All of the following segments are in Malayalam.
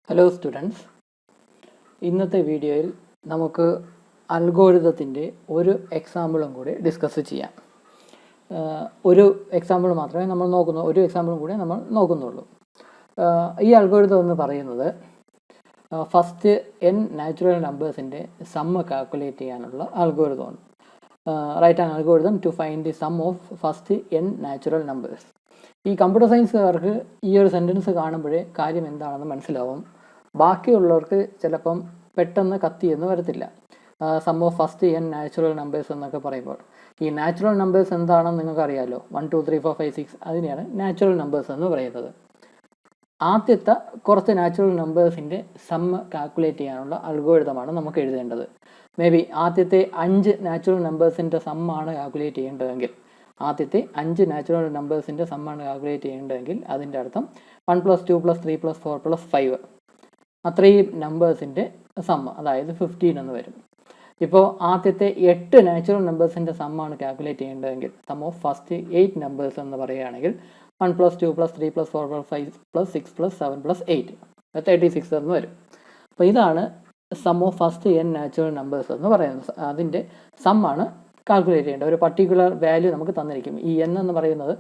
ഹലോ സ്റ്റുഡൻസ്, ഇന്നത്തെ വീഡിയോയിൽ നമുക്ക് അൽഗോരിതത്തിൻ്റെ ഒരു എക്സാമ്പിളും കൂടി ഡിസ്കസ് ചെയ്യാം. ഒരു എക്സാമ്പിൾ മാത്രമേ നമ്മൾ ഒരു എക്സാമ്പിളും കൂടി നമ്മൾ നോക്കുന്നുള്ളൂ. ഈ അൽഗോരിതം എന്ന് പറയുന്നത് ഫസ്റ്റ് n നാച്ചുറൽ നമ്പേഴ്സിൻ്റെ സമ്മ് കാൽക്കുലേറ്റ് ചെയ്യാനുള്ള അൽഗോരിതമാണ്. Write an algorithm to find the sum of first n natural numbers. ഈ കമ്പ്യൂട്ടർ സയൻസുകാർക്ക് ഈ ഒരു സെൻറ്റൻസ് കാണുമ്പോഴേ കാര്യം എന്താണെന്ന് മനസ്സിലാവും. ബാക്കിയുള്ളവർക്ക് ചിലപ്പം പെട്ടെന്ന് കത്തിയെന്ന് വരത്തില്ല. Sum of first n natural numbers എന്നൊക്കെ പറയുമ്പോൾ ഈ നാച്ചുറൽ നമ്പേഴ്സ് എന്താണെന്ന് നിങ്ങൾക്കറിയാമല്ലോ. 1 2 3 4 5 6 അതിനെയാണ് നാച്ചുറൽ നമ്പേഴ്സ് എന്ന് പറയുന്നത്. ആദ്യത്തെ കുറച്ച് നാച്ചുറൽ നമ്പേഴ്സിൻ്റെ സമ്മ് കാൽക്കുലേറ്റ് ചെയ്യാനുള്ള അൽഗോരിതമാണ് നമുക്ക് എഴുതേണ്ടത്. മേ ബി ആദ്യത്തെ 5 നാച്ചുറൽ നമ്പേഴ്സിൻ്റെ സമ്മാണ് കാൽക്കുലേറ്റ് ചെയ്യേണ്ടതെങ്കിൽ അതിൻ്റെ അർത്ഥം 1 + 2 + 3 + 4 + 5 അത്രയും നമ്പേഴ്സിൻ്റെ സമ്മ്, അതായത് 15 എന്ന് വരും. ഇപ്പോൾ ആദ്യത്തെ 8 നാച്ചുറൽ നമ്പേഴ്സിൻ്റെ സമ്മാണ് കാൽക്കുലേറ്റ് ചെയ്യേണ്ടതെങ്കിൽ സം ഓഫ് ഫസ്റ്റ് 8 നമ്പേഴ്സ് എന്ന് പറയുകയാണെങ്കിൽ 1 + 2 + 3 + 4 + 5 + 6 + 7 + 8 36 എന്ന് വരും. അപ്പോൾ ഇതാണ് sum of first n natural numbers എന്ന് പറയുന്നത്. അതിൻ്റെ സമ്മാണ് കാൽക്കുലേറ്റ് ചെയ്യേണ്ടത്. ഒരു പർട്ടിക്കുലർ വാല്യൂ നമുക്ക് തന്നിരിക്കും. ഈ n എന്ന് പറയുന്നത്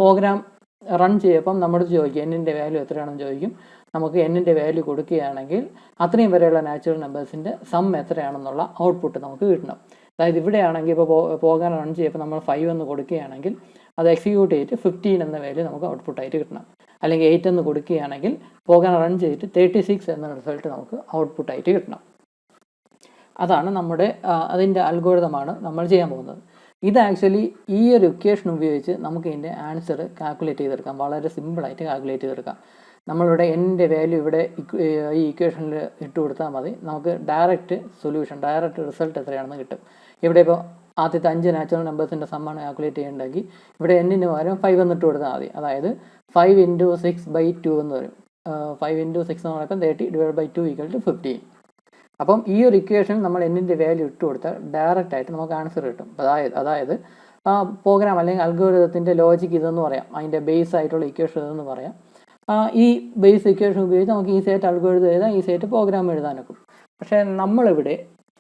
പ്രോഗ്രാം റൺ ചെയ്യുമ്പം നമ്മളോട് ചോദിക്കും എന്നിൻ്റെ വാല്യൂ എത്രയാണെന്ന് ചോദിക്കും. നമുക്ക് എന്നിൻ്റെ വാല്യൂ കൊടുക്കുകയാണെങ്കിൽ അത്രയും വരെയുള്ള നാച്ചുറൽ നമ്പേഴ്സിൻ്റെ സം എത്രയാണെന്നുള്ള ഔട്ട്പുട്ട് നമുക്ക് കിട്ടണം. അതായത് ഇവിടെയാണെങ്കിൽ ഇപ്പോൾ പ്രോഗ്രാം റൺ ചെയ്യുമ്പോൾ നമ്മൾ 5 എന്ന് കൊടുക്കുകയാണെങ്കിൽ അത് എക്സിക്യൂട്ട് ചെയ്തിട്ട് 15 എന്ന വാല്യൂ നമുക്ക് ഔട്ട്പുട്ടായിട്ട് കിട്ടണം. അല്ലെങ്കിൽ 8 എന്ന് കൊടുക്കുകയാണെങ്കിൽ പ്രോഗ്രാം റൺ ചെയ്തിട്ട് 36 എന്ന റിസൾട്ട് നമുക്ക് ഔട്ട്പുട്ടായിട്ട് കിട്ടണം. അതാണ് അതിൻ്റെ അൽഗോരിതമാണ് നമ്മൾ ചെയ്യാൻ പോകുന്നത്. ഇത് ആക്ച്വലി ഈ ഒരു ഇക്വേഷൻ ഉപയോഗിച്ച് നമുക്ക് ഇതിൻ്റെ ആൻസർ കാൽക്കുലേറ്റ് ചെയ്തെടുക്കാം. വളരെ സിമ്പിളായിട്ട് കാൽക്കുലേറ്റ് ചെയ്തെടുക്കാം. നമ്മളിവിടെ എൻ്റെ വാല്യൂ ഇവിടെ ഈ ഇക്വേഷനിൽ ഇട്ട് കൊടുത്താൽ മതി. നമുക്ക് ഡയറക്റ്റ് റിസൾട്ട് എത്രയാണെന്ന് കിട്ടും. ഇവിടെ ഇപ്പോൾ ആദ്യത്തെ 5 നാച്ചുറൽ നമ്പേഴ്സിൻ്റെ സമ്മാണ് കാൽക്കുലേറ്റ് ചെയ്യേണ്ടെങ്കിൽ ഇവിടെ എന്നിന് പകരം 5 എന്നിട്ട് കൊടുത്താൽ മതി. അതായത് 5 × 6/2 എന്ന് വരും. 5 × 6 എന്ന് പറയുമ്പോൾ 30/2 = 15. അപ്പം ഈ ഒരു ഇക്വേഷൻ നമ്മൾ എന്നിൻ്റെ വാല്യൂ ഇട്ട് കൊടുത്താൽ ഡയറക്റ്റായിട്ട് നമുക്ക് ആൻസർ കിട്ടും. അതായത് പ്രോഗ്രാം അല്ലെങ്കിൽ അൽഗോരിതത്തിൻ്റെ ലോജിക്ക് ഇതെന്ന് പറയാം. അതിൻ്റെ ബേസ് ആയിട്ടുള്ള ഇക്വേഷൻ ഇതെന്ന് പറയാം. ഈ ബേസ് ഇക്വേഷൻ ഉപയോഗിച്ച് നമുക്ക് ഈസിയായിട്ട് അൽഗോരിതം എഴുതാം, ഈസിയായിട്ട് പ്രോഗ്രാം എഴുതാനൊക്കും. പക്ഷേ നമ്മളിവിടെ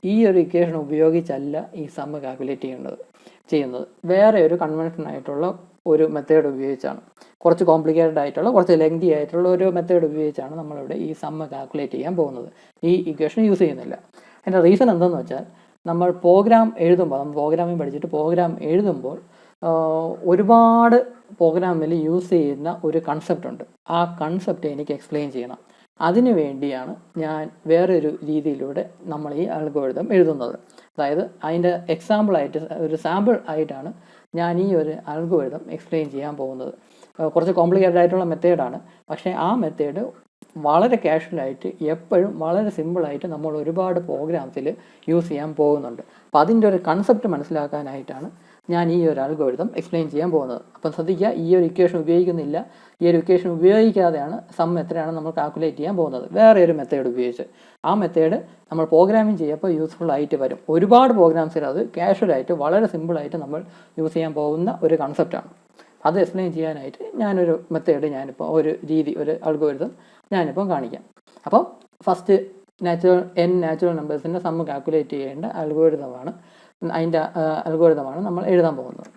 ഈ ഒരു ഇക്വേഷൻ ഉപയോഗിച്ചല്ല ഈ സമ്മ് കാൽക്കുലേറ്റ് ചെയ്യുന്നത്. വേറെ ഒരു കൺവെൻഷൻ ആയിട്ടുള്ള ഒരു മെത്തേഡ് ഉപയോഗിച്ചാണ്. കുറച്ച് കോംപ്ലിക്കേറ്റഡ് ആയിട്ടുള്ള, കുറച്ച് ലെങ്തി ആയിട്ടുള്ള ഒരു മെത്തേഡ് ഉപയോഗിച്ചാണ് നമ്മളിവിടെ ഈ സമ്മ് കാൽക്കുലേറ്റ് ചെയ്യാൻ പോകുന്നത്. ഈ ഇക്വേഷൻ യൂസ് ചെയ്യുന്നില്ല. അതിൻ്റെ റീസൺ എന്താണെന്ന് വെച്ചാൽ നമ്മൾ പ്രോഗ്രാമിംഗ് പഠിച്ചിട്ട് പ്രോഗ്രാം എഴുതുമ്പോൾ ഒരുപാട് പ്രോഗ്രാമിൽ യൂസ് ചെയ്യുന്ന ഒരു കൺസെപ്റ്റ് ഉണ്ട്. ആ കൺസെപ്റ്റ് എനിക്ക് എക്സ്പ്ലെയിൻ ചെയ്യണം. അതിനു വേണ്ടിയാണ് ഞാൻ വേറൊരു രീതിയിലൂടെ നമ്മൾ ഈ അൽഗോരിതം എഴുതുന്നത്. അതായത് അതിൻ്റെ ഒരു സാമ്പിൾ ആയിട്ടാണ് ഞാൻ ഈ ഒരു അൽഗോരിതം എക്സ്പ്ലെയിൻ ചെയ്യാൻ പോകുന്നത്. കുറച്ച് കോംപ്ലിക്കേറ്റഡ് ആയിട്ടുള്ള മെത്തേഡാണ്. പക്ഷേ ആ മെത്തേഡ് വളരെ കാഷ്വലായിട്ട് എപ്പോഴും വളരെ സിമ്പിളായിട്ട് നമ്മൾ ഒരുപാട് പ്രോഗ്രാംസിൽ യൂസ് ചെയ്യാൻ പോകുന്നുണ്ട്. അപ്പോൾ അതിൻ്റെ ഒരു കൺസെപ്റ്റ് മനസ്സിലാക്കാനായിട്ടാണ് ഞാൻ ഈ ഒരു അൽഗോരിതം എക്സ്പ്ലെയിൻ ചെയ്യാൻ പോകുന്നത്. അപ്പം ശ്രദ്ധിക്കുക, ഈ ഒരു ഇക്വേഷൻ ഉപയോഗിക്കുന്നില്ല. ഈ ഒരു ഇക്വേഷൻ ഉപയോഗിക്കാതെയാണ് സം എത്രയാണെന്ന് നമ്മൾ കാൽക്കുലേറ്റ് ചെയ്യാൻ പോകുന്നത് വേറെ ഒരു മെത്തേഡ് ഉപയോഗിച്ച്. ആ മെത്തേഡ് നമ്മൾ പ്രോഗ്രാമിംഗ് ചെയ്യുമ്പോൾ യൂസ്ഫുൾ ആയിട്ട് വരും. ഒരുപാട് പ്രോഗ്രാംസിൽ അത് കാഷ്വലായിട്ട് വളരെ സിമ്പിളായിട്ട് നമ്മൾ യൂസ് ചെയ്യാൻ പോകുന്ന ഒരു കൺസെപ്റ്റാണ്. അത് എക്സ്പ്ലെയിൻ ചെയ്യാനായിട്ട് ഞാനൊരു മെത്തേഡ് ഒരു അൽഗോരിതം ഞാനിപ്പം കാണിക്കാം. അപ്പോൾ ഫസ്റ്റ് നാച്ചുറൽ നമ്പേഴ്സിൻ്റെ സമ്മ് കാൽക്കുലേറ്റ് ചെയ്യേണ്ട അൽഗോരിതമാണ് നമ്മൾ എഴുതാൻ പോകുന്നത്.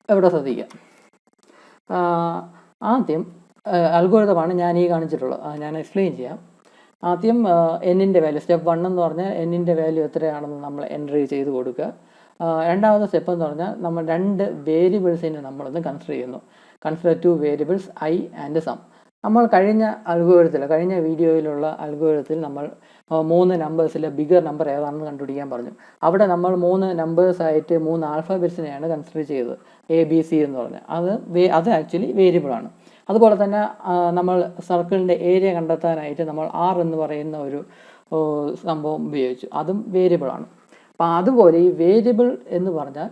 എവിടെ ശ്രദ്ധിക്കാം. ആദ്യം അൽഗോരിതമാണ് ഞാൻ ഈ കാണിച്ചിട്ടുള്ളത്. ഞാൻ എക്സ്പ്ലെയിൻ ചെയ്യാം. ആദ്യം എന്നിൻ്റെ വാല്യൂ, സ്റ്റെപ്പ് 1 എന്ന് പറഞ്ഞാൽ എന്നിൻ്റെ വാല്യൂ എത്രയാണെന്ന് നമ്മൾ എൻട്രി ചെയ്ത് കൊടുക്കുക. രണ്ടാമത്തെ സ്റ്റെപ്പ് എന്ന് പറഞ്ഞാൽ നമ്മൾ 2 വേരിയബിൾസിനെ നമ്മളൊന്ന് consider 2 variables I and sum. നമ്മൾ കഴിഞ്ഞ വീഡിയോയിലുള്ള അൽഗോരിതത്തിൽ നമ്മൾ 3 നമ്പേഴ്സിലെ ബിഗർ നമ്പർ ഏതാണെന്ന് കണ്ടുപിടിക്കാൻ പറഞ്ഞു. അവിടെ നമ്മൾ 3 നമ്പേഴ്സായിട്ട് 3 ആൽഫബറ്റ്സിനെയാണ് കൺസിഡർ ചെയ്തത്, ABC എന്ന് പറഞ്ഞാൽ. അത് ആക്ച്വലി വേരിയബിളാണ്. അതുപോലെ തന്നെ നമ്മൾ സർക്കിളിൻ്റെ ഏരിയ കണ്ടെത്താനായിട്ട് നമ്മൾ R എന്ന് പറയുന്ന ഒരു സംഭവം ഉപയോഗിച്ചു. അതും വേരിയബിളാണ്. അപ്പം അതുപോലെ ഈ വേരിയബിൾ എന്ന് പറഞ്ഞാൽ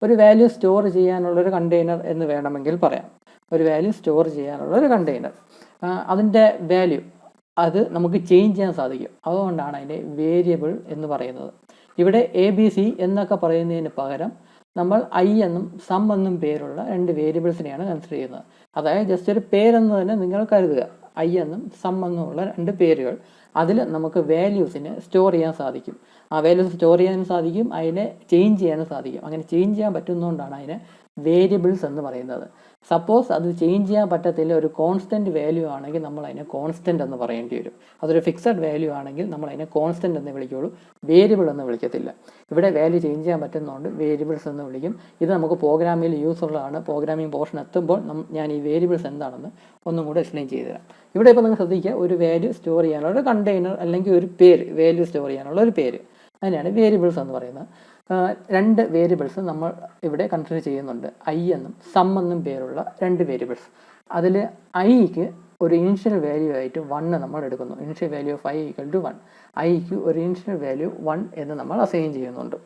ഒരു വാല്യൂ സ്റ്റോർ ചെയ്യാനുള്ളൊരു കണ്ടെയ്നർ എന്ന് വേണമെങ്കിൽ പറയാം. ഒരു വാല്യൂ സ്റ്റോർ ചെയ്യാനുള്ളൊരു കണ്ടെയ്നർ. അതിൻ്റെ വാല്യൂ അത് നമുക്ക് ചേഞ്ച് ചെയ്യാൻ സാധിക്കും. അതുകൊണ്ടാണ് അതിനെ വേരിയബിൾ എന്ന് പറയുന്നത്. ഇവിടെ ABC എന്നൊക്കെ പറയുന്നതിന് പകരം നമ്മൾ ഐ എന്നും സം എന്നും പേരുള്ള രണ്ട് വേരിയബിൾസിനെയാണ് കൺസിഡർ ചെയ്യുന്നത്. അതായത് ജസ്റ്റ് ഒരു പേരെന്ന് തന്നെ നിങ്ങൾ കരുതുക. ഐ എന്നും സം എന്നുമുള്ള രണ്ട് പേരുകൾ. അതിൽ നമുക്ക് വാല്യൂസിനെ സ്റ്റോർ ചെയ്യാൻ സാധിക്കും. ആ വാല്യൂസ് സ്റ്റോർ ചെയ്യാനും സാധിക്കും, അതിനെ ചേഞ്ച് ചെയ്യാനും സാധിക്കും. അങ്ങനെ ചേഞ്ച് ചെയ്യാൻ പറ്റുന്നതുകൊണ്ടാണ് അതിനെ വേരിയബിൾസ് എന്ന് പറയുന്നത്. സപ്പോസ് അത് ചേഞ്ച് ചെയ്യാൻ പറ്റത്തില്ല, ഒരു കോൺസ്റ്റൻറ്റ് വാല്യൂ ആണെങ്കിൽ നമ്മൾ അതിനെ കോൺസ്റ്റൻറ്റ് എന്ന് പറയേണ്ടി വരും. അതൊരു ഫിക്സഡ് വാല്യൂ ആണെങ്കിൽ നമ്മൾ അതിനെ കോൺസ്റ്റൻറ്റ് എന്ന് വിളിക്കുകയുള്ളൂ, വേരിയബിൾ എന്ന് വിളിക്കത്തില്ല. ഇവിടെ വാല്യൂ ചേഞ്ച് ചെയ്യാൻ പറ്റുന്നതുകൊണ്ട് വേരിയബിൾസ് എന്ന് വിളിക്കും. ഇത് നമുക്ക് പ്രോഗ്രാമിൽ യൂസ് ഉള്ളതാണ്. പ്രോഗ്രാമിംഗ് പോർഷൻ എത്തുമ്പോൾ ഞാൻ ഈ വേരിയബിൾസ് എന്താണെന്ന് ഒന്നും കൂടെ എക്സ്പ്ലെയിൻ ചെയ്തു തരാം. ഇവിടെ ഇപ്പോൾ നിങ്ങൾ ശ്രദ്ധിക്കുക, ഒരു വാല്യൂ സ്റ്റോർ ചെയ്യാനുള്ള ഒരു കണ്ടെയ്നർ അല്ലെങ്കിൽ ഒരു പേര്, വാല്യൂ സ്റ്റോർ ചെയ്യാനുള്ള ഒരു പേര്, അതിനാണ് വേരിയബിൾസ് എന്ന് പറയുന്നത്. രണ്ട് വേരിയബിൾസ് നമ്മൾ ഇവിടെ കൺസിഡർ ചെയ്യുന്നുണ്ട്. ഐ എന്നും സം എന്നും പേരുള്ള രണ്ട് വേരിയബിൾസ്. അതിൽ ഐക്ക് ഒരു ഇനിഷ്യൽ വാല്യൂ ആയിട്ട് 1 നമ്മൾ എടുക്കുന്നു. Initial value of I equal to 1. ഐക്ക് ഒരു ഇനിഷ്യൽ വാല്യൂ 1 എന്ന് നമ്മൾ അസൈൻ ചെയ്യുന്നുണ്ട്.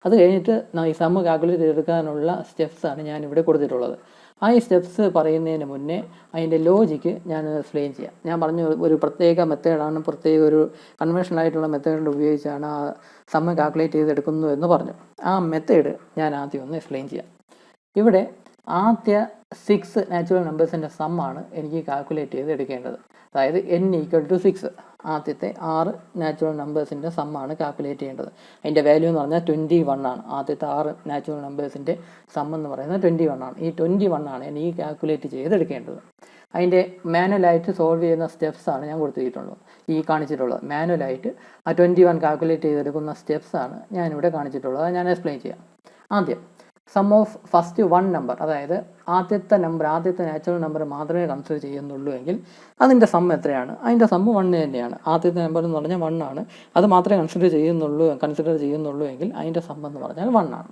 അത് കഴിഞ്ഞിട്ട് ഈ സം കാൽക്കുലേറ്റ് ചെയ്തെടുക്കാനുള്ള സ്റ്റെപ്സാണ് ഞാനിവിടെ കൊടുത്തിട്ടുള്ളത്. ആ ഈ സ്റ്റെപ്സ് പറയുന്നതിന് മുന്നേ അതിൻ്റെ ലോജിക്ക് ഞാൻ എക്സ്പ്ലെയിൻ ചെയ്യാം. ഞാൻ പറഞ്ഞ ഒരു പ്രത്യേക മെത്തേഡാണ്, പ്രത്യേക ഒരു കൺവെൻഷണൽ ആയിട്ടുള്ള മെത്തേഡ് ഉപയോഗിച്ചാണ് ആ സം കാൽക്കുലേറ്റ് ചെയ്തെടുക്കുന്നു എന്ന് പറഞ്ഞു. ആ മെത്തേഡ് ഞാൻ ആദ്യം ഒന്ന് എക്സ്പ്ലെയിൻ ചെയ്യാം. ഇവിടെ ആദ്യ 6 നാച്ചുറൽ നമ്പേഴ്സിൻ്റെ സമ്മാണ് എനിക്ക് കാൽക്കുലേറ്റ് ചെയ്ത് എടുക്കേണ്ടത്. അതായത് n ഈക്വൽ ടു 6, ആദ്യത്തെ 6 നാച്ചുറൽ നമ്പേഴ്സിൻ്റെ സമ്മാണ് കാൽക്കുലേറ്റ് ചെയ്യേണ്ടത്. അതിൻ്റെ വാല്യൂ എന്ന് പറഞ്ഞാൽ 21 ആണ്. ആദ്യത്തെ 6 നാച്ചുറൽ നമ്പേഴ്സിൻ്റെ സം എന്ന് പറയുന്നത് 21 ആണ്. ഈ 21 ആണ് എനിക്ക് കാൽക്കുലേറ്റ് ചെയ്തെടുക്കേണ്ടത്. അതിൻ്റെ മാനുവലായിട്ട് സോൾവ് ചെയ്യുന്ന സ്റ്റെപ്സാണ് ഞാൻ കൊടുത്തിട്ടുള്ളത്, ഈ കാണിച്ചിട്ടുള്ളത്. മാനുവലായിട്ട് ആ 21 കാൽക്കുലേറ്റ് ചെയ്തെടുക്കുന്ന സ്റ്റെപ്സാണ് ഞാനിവിടെ കാണിച്ചിട്ടുള്ളത്. അത് ഞാൻ എക്സ്പ്ലെയിൻ ചെയ്യാം. ആദ്യം സം ഓഫ് ഫസ്റ്റ് 1 നമ്പർ, അതായത് ആദ്യത്തെ നാച്ചുറൽ നമ്പർ മാത്രമേ കൺസിഡർ ചെയ്യുന്നുള്ളൂ എങ്കിൽ അതിൻ്റെ സം എത്രയാണ്? അതിൻ്റെ സം 1 തന്നെയാണ്. ആദ്യത്തെ നമ്പർ എന്ന് പറഞ്ഞാൽ 1 ആണ്. അത് മാത്രമേ കൺസിഡർ ചെയ്യുന്നുള്ളൂ എങ്കിൽ അതിൻ്റെ സം എന്ന് പറഞ്ഞാൽ 1 ആണ്.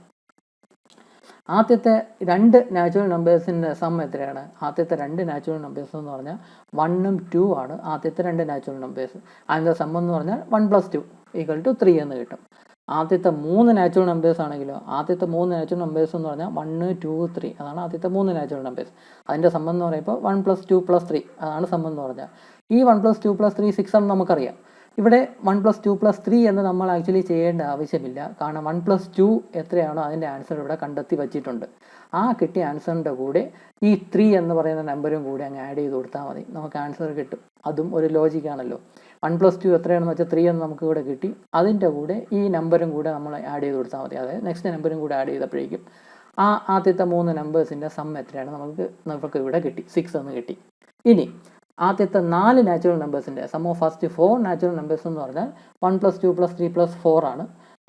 ആദ്യത്തെ 2 നാച്ചുറൽ നമ്പേഴ്സിൻ്റെ സം എത്രയാണ്? ആദ്യത്തെ 2 നാച്ചുറൽ നമ്പേഴ്സ് എന്ന് പറഞ്ഞാൽ 1ഉം 2 ആണ്. ആദ്യത്തെ 2 നാച്ചുറൽ നമ്പേഴ്സ്. അതിൻ്റെ സം എന്ന് പറഞ്ഞാൽ 1 + 2 = 3 എന്ന് കിട്ടും. ആദ്യത്തെ 3 നാച്ചുറൽ നമ്പേഴ്സ് ആണെങ്കിലോ, ആദ്യത്തെ 3 നാച്ചുറൽ നമ്പേഴ്സ് എന്ന് പറഞ്ഞാൽ 1, 2, 3, അതാണ് ആദ്യത്തെ 3 നാച്ചുറൽ നമ്പേഴ്സ്. അതിൻ്റെ സം എന്ന് പറയുമ്പോൾ 1 + 2 + 3, അതാണ് സം എന്ന് പറഞ്ഞാൽ. ഈ 1 + 2 + 3 6 എന്ന് നമുക്കറിയാം. ഇവിടെ 1 + 2 + 3 എന്ന് നമ്മൾ ആക്ച്വലി ചെയ്യേണ്ട ആവശ്യമില്ല. കാരണം 1 + 2 എത്രയാണോ അതിൻ്റെ ആൻസർ ഇവിടെ കണ്ടെത്തി വച്ചിട്ടുണ്ട്. ആ കിട്ടിയ ആൻസറിൻ്റെ കൂടെ ഈ 3 എന്ന് പറയുന്ന നമ്പറും കൂടി അങ്ങ് ആഡ് ചെയ്ത് കൊടുത്താൽ മതി, നമുക്ക് ആൻസർ കിട്ടും. അതും ഒരു ലോജിക്കാണല്ലോ. 1 + 2 എത്രയാണെന്ന് വെച്ചാൽ 3 എന്ന് നമുക്ക് ഇവിടെ കിട്ടി. അതിൻ്റെ കൂടെ ഈ നമ്പറും കൂടെ നമ്മൾ ആഡ് ചെയ്ത് കൊടുത്താൽ മതി. അതായത് നെക്സ്റ്റ് നമ്പറും കൂടെ ആഡ് ചെയ്തപ്പോഴേക്കും ആ ആദ്യത്തെ 3 നമ്പേഴ്സിൻ്റെ സം എത്രയാണ് നമുക്ക് ഇവിടെ കിട്ടി, 6 എന്ന് കിട്ടി. ഇനി ആദ്യത്തെ 4 നാച്ചുറൽ നമ്പേഴ്സിൻ്റെ sum of first 4 natural numbers എന്ന് പറഞ്ഞാൽ 1 + 2 + 3 + 4 ആണ്.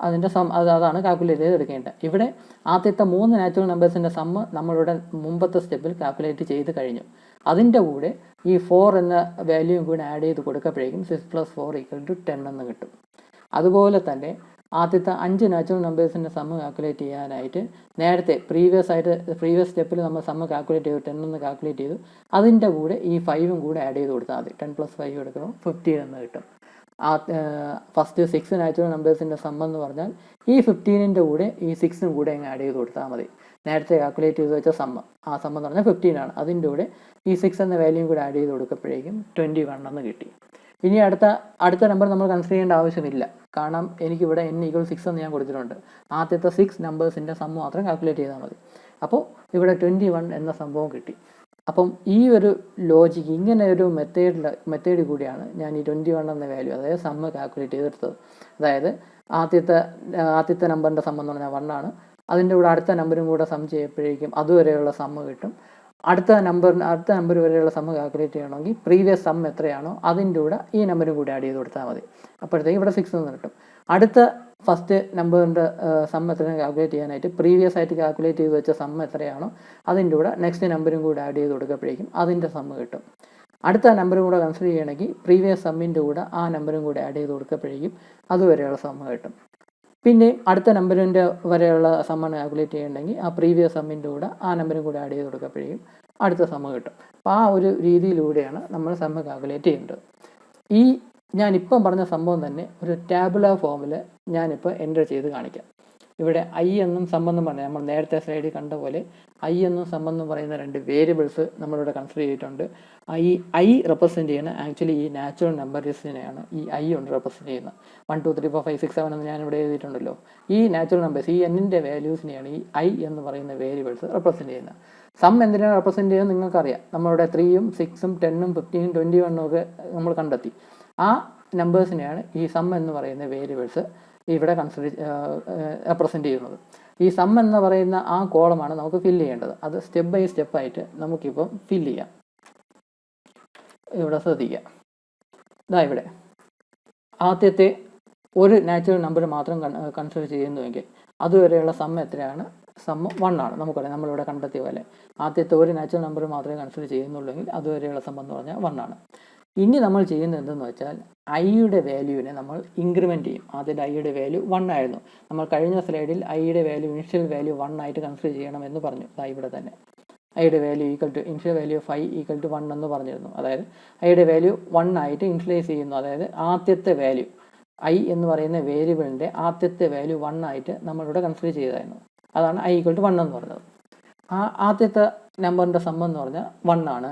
അതിൻ്റെ സം അതാണ് കാൽക്കുലേറ്റ് ചെയ്ത് എടുക്കേണ്ടത്. ഇവിടെ ആദ്യത്തെ 3 നാച്ചുറൽ നമ്പേഴ്സിൻ്റെ സമ്മ് നമ്മളിവിടെ മുമ്പത്തെ സ്റ്റെപ്പിൽ കാൽക്കുലേറ്റ് ചെയ്ത് കഴിഞ്ഞു. അതിൻ്റെ കൂടെ ഈ 4 എന്ന വാല്യൂയും കൂടെ ആഡ് ചെയ്ത് കൊടുക്കപ്പോഴേക്കും 6 + 4 = 10 എന്ന് കിട്ടും. അതുപോലെ തന്നെ ആദ്യത്തെ 5 നാച്ചുറൽ നമ്പേഴ്സിൻ്റെ സമ്മ് കാൽക്കുലേറ്റ് ചെയ്യാനായിട്ട് നേരത്തെ പ്രീവിയസ് സ്റ്റെപ്പിൽ നമ്മൾ സമ്മ് കാൽക്കുലേറ്റ് ചെയ്തു, 10 എന്ന് കാൽക്കുലേറ്റ് ചെയ്തു. അതിൻ്റെ കൂടെ ഈ 5ഉം കൂടെ ആഡ് ചെയ്ത് കൊടുത്താൽ മതി. 10 + 5 എടുക്കുമ്പോൾ 15 എന്ന് കിട്ടും. ഫസ്റ്റ് 6 നാച്ചുറൽ നമ്പേഴ്സിൻ്റെ സം എന്ന് പറഞ്ഞാൽ ഈ 15ൻ്റെ കൂടെ ഈ 6ഉം കൂടെ അങ്ങ് ആഡ് ചെയ്ത് കൊടുത്താൽ മതി. നേരത്തെ കാൽക്കുലേറ്റ് ചെയ്ത് വെച്ച സമ്മ്, ആ സം എന്ന് പറഞ്ഞാൽ 15 ആണ്. അതിൻ്റെ കൂടെ ഈ 6 എന്ന വാല്യൂയും കൂടെ ആഡ് ചെയ്ത് കൊടുക്കപ്പോഴേക്കും 21 എന്ന് കിട്ടി. ഇനി അടുത്ത നമ്പർ നമ്മൾ കൺസിഡർ ചെയ്യേണ്ട ആവശ്യമില്ല. കാരണം എനിക്കിവിടെ n = 6 എന്ന് ഞാൻ കൊടുത്തിട്ടുണ്ട്. ആദ്യത്തെ 6 നമ്പേഴ്സിൻ്റെ സം മാത്രം കാൽക്കുലേറ്റ് ചെയ്താൽ മതി. അപ്പോൾ ഇവിടെ 21 എന്ന സംഭവം കിട്ടി. അപ്പം ഈ ഒരു ലോജിക്ക്, ഇങ്ങനെ ഒരു മെത്തേഡ് കൂടിയാണ് ഞാൻ ഈ 21 എന്ന വാല്യൂ, അതായത് സമ്മ് കാൽക്കുലേറ്റ് ചെയ്തെടുത്തത്. അതായത് ആദ്യത്തെ നമ്പറിൻ്റെ സം എന്ന് പറഞ്ഞാൽ 1 ആണ്. അതിൻ്റെ കൂടെ അടുത്ത നമ്പറും കൂടെ സം ചെയ്യുമ്പോഴേക്കും അതുവരെയുള്ള സമ്മ് കിട്ടും. അടുത്ത നമ്പർ വരെയുള്ള സമ്മ് കാൽക്കുലേറ്റ് ചെയ്യണമെങ്കിൽ പ്രീവിയസ് സം എത്രയാണോ അതിൻ്റെ കൂടെ ഈ നമ്പറും കൂടി ആഡ് ചെയ്ത് കൊടുത്താൽ മതി. അപ്പോഴത്തേക്ക് ഇവിടെ 6 എന്ന് കിട്ടും. അടുത്ത ഫസ്റ്റ് നമ്പറിൻ്റെ സം എത്രയാണ് കാൽക്കുലേറ്റ് ചെയ്യാനായിട്ട് പ്രീവിയസ് ആയിട്ട് കാൽക്കുലേറ്റ് ചെയ്ത് വെച്ച സം എത്രയാണോ അതിൻ്റെ കൂടെ നെക്സ്റ്റ് നമ്പറും കൂടെ ആഡ് ചെയ്ത് കൊടുക്കപ്പോഴേക്കും അതിൻ്റെ സമ്മ് കിട്ടും. അടുത്ത നമ്പറും കൂടെ കൺസിഡർ ചെയ്യണമെങ്കിൽ പ്രീവിയസ് സമ്മിൻ്റെ കൂടെ ആ നമ്പറും കൂടെ ആഡ് ചെയ്ത് കൊടുക്കപ്പോഴേക്കും അതുവരെയുള്ള സമ്മ് കിട്ടും. പിന്നെ അടുത്ത നമ്പറിൻ്റെ വരെയുള്ള സമ്മാണ് കാൽക്കുലേറ്റ് ചെയ്യണമെങ്കിൽ ആ പ്രീവിയസ് സമ്മിൻ്റെ കൂടെ ആ നമ്പറും കൂടെ ആഡ് ചെയ്ത് കൊടുക്കപ്പോഴേക്കും അടുത്ത സമ്മ് കിട്ടും. അപ്പോൾ ആ ഒരു രീതിയിലൂടെയാണ് നമ്മൾ സമ്മ് കാൽക്കുലേറ്റ് ചെയ്യേണ്ടത്. ഈ ഞാനിപ്പം പറഞ്ഞ സംഭവം തന്നെ ഒരു ടാബുലാർ ഫോമിൽ ഞാനിപ്പോൾ എൻ്റർ ചെയ്ത് കാണിക്കാം. ഇവിടെ ഐ എന്നും സം എന്നും പറഞ്ഞാൽ നമ്മൾ നേരത്തെ സ്ലൈഡിൽ കണ്ട പോലെ ഐ എന്നും സം എന്നും പറയുന്ന രണ്ട് വേരിയബിൾസ് നമ്മളിവിടെ കൺസിഡർ ചെയ്തിട്ടുണ്ട്. ഈ ഐ റെപ്രസെൻറ്റ് ചെയ്യുന്ന ആക്ച്വലി ഈ നാച്ചുറൽ നമ്പേഴ്സിനെയാണ് ഈ ഐ കൊണ്ട് റെപ്രസെൻറ്റ് ചെയ്യുന്നത്. 1 2 3 4 5 6 7 എന്ന് ഞാനിവിടെ എഴുതിയിട്ടുണ്ടല്ലോ. ഈ നാച്ചുറൽ നമ്പേഴ്സ്, ഈ എന്നിൻ്റെ വാല്യൂസിനെയാണ് ഈ ഐ എന്ന് പറയുന്ന വേരിയബിൾസ് റെപ്രസെൻറ്റ് ചെയ്യുന്നത്. സം എന്തിനാണ് റെപ്രസെൻറ്റ് ചെയ്യുന്നത് നിങ്ങൾക്കറിയാം. നമ്മളുടെ 3ഉം 6ഉം 10ഉം 15ഉം 21ഉം ഒക്കെ നമ്മൾ കണ്ടെത്തി. ആ നമ്പേഴ്സിനെയാണ് ഈ സം എന്ന് പറയുന്ന വേരിയബിൾസ് ഇവിടെ റെപ്രസെൻറ്റ് ചെയ്യുന്നത്. ഈ സം എന്ന് പറയുന്ന ആ കോളമാണ് നമുക്ക് ഫില്ല് ചെയ്യേണ്ടത്. അത് സ്റ്റെപ്പ് ബൈ സ്റ്റെപ്പായിട്ട് നമുക്കിപ്പം ഫില്ല് ചെയ്യാം. ഇവിടെ ശ്രദ്ധിക്കുക. ഇതാ ഇവിടെ ആദ്യത്തെ ഒരു നാച്ചുറൽ നമ്പർ മാത്രം കൺസിഡർ ചെയ്യുന്നുവെങ്കിൽ അതുവരെയുള്ള സം എത്രയാണ്? സം 1 ആണ്. നമുക്കറിയാം, നമ്മളിവിടെ കണ്ടെത്തിയ പോലെ ആദ്യത്തെ ഒരു നാച്ചുറൽ നമ്പർ മാത്രമേ കൺസിഡർ ചെയ്യുന്നുള്ളെങ്കിൽ അതുവരെയുള്ള സം എന്ന് പറഞ്ഞാൽ 1 ആണ്. ഇനി നമ്മൾ ചെയ്യുന്നത് എന്തെന്ന് വെച്ചാൽ ഐയുടെ വാല്യൂവിനെ നമ്മൾ ഇൻക്രിമെൻറ്റ് ചെയ്യും. ആദ്യത്തെ ഐയുടെ വാല്യൂ 1 ആയിരുന്നു. നമ്മൾ കഴിഞ്ഞ സ്ലൈഡിൽ ഐയുടെ വാല്യൂ ഇനിഷ്യൽ വാല്യൂ 1 ആയിട്ട് കൺസിഡർ ചെയ്യണമെന്ന് പറഞ്ഞു. ഇവിടെ തന്നെ ഐയുടെ value equal to initial value 5 equal to 1 എന്ന് പറഞ്ഞിരുന്നു. അതായത് ഐയുടെ വാല്യൂ 1 ആയിട്ട് ഇനിഷ്യലൈസ് ചെയ്യുന്നു. അതായത് ആദ്യത്തെ വാല്യൂ ഐ എന്ന് പറയുന്ന വേരിയബിളിൻ്റെ ആദ്യത്തെ വാല്യൂ 1 ആയിട്ട് നമ്മളിവിടെ കൺസിഡർ ചെയ്തായിരുന്നു. അതാണ് ഐ ഈക്വൽ ടു 1 എന്ന് പറഞ്ഞത്. ആ ആദ്യത്തെ നമ്പറിൻ്റെ സം എന്ന് പറഞ്ഞാൽ 1 ആണ്.